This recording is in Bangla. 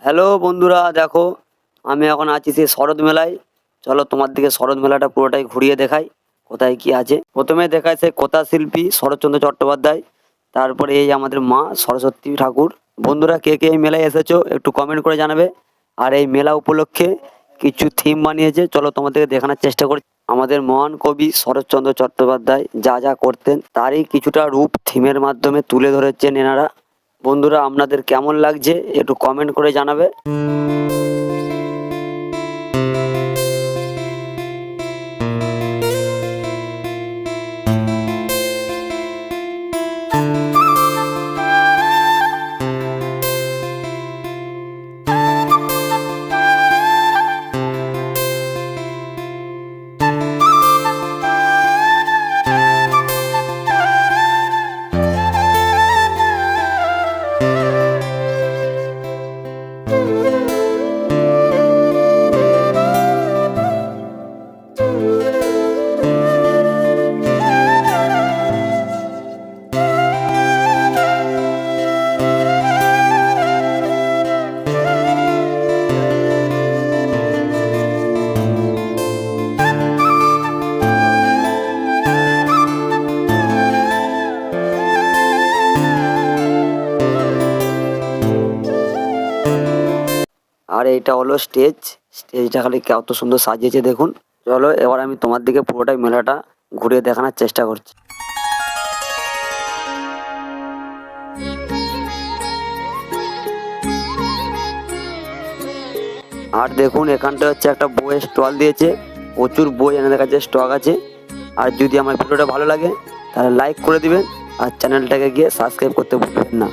হ্যালো বন্ধুরা, দেখো আমি এখন আছি সেই শরৎ মেলায়। চলো তোমার দিকে শরৎ মেলাটা পুরোটাই ঘুরিয়ে দেখাই কোথায় কি আছে। প্রথমে দেখায় সেই কথা শিল্পী শরৎচন্দ্র চট্টোপাধ্যায়, তারপরে এই আমাদের মা সরস্বতী ঠাকুর। বন্ধুরা, কে কে এই মেলায় এসেছো একটু কমেন্ট করে জানাবে। আর এই মেলা উপলক্ষে কিছু থিম বানিয়েছে, চলো তোমাদেরকে দেখানোর চেষ্টা করি। আমাদের মহান কবি শরৎচন্দ্র চট্টোপাধ্যায় যা যা করতেন তারই কিছুটা রূপ থিমের মাধ্যমে তুলে ধরেছেন এনারা। বন্ধুরা, আপনাদের কেমন লাগছে একটু কমেন্ট করে জানাবে। আর এইটা হলো স্টেজ। স্টেজটা খালি কত সুন্দর সাজিয়েছে দেখুন। চলো এবার আমি তোমার দিকে পুরোটাই মেলাটা ঘুরে দেখানোর চেষ্টা করছি। আর দেখুন, এখানটা হচ্ছে একটা বইয়ের স্টল দিয়েছে, প্রচুর বই এনে কাছে স্টক আছে। আর যদি আমার ভিডিওটা ভালো লাগে তাহলে লাইক করে দিবেন আর চ্যানেলটাকে গিয়ে সাবস্ক্রাইব করতে ভুলবেন না।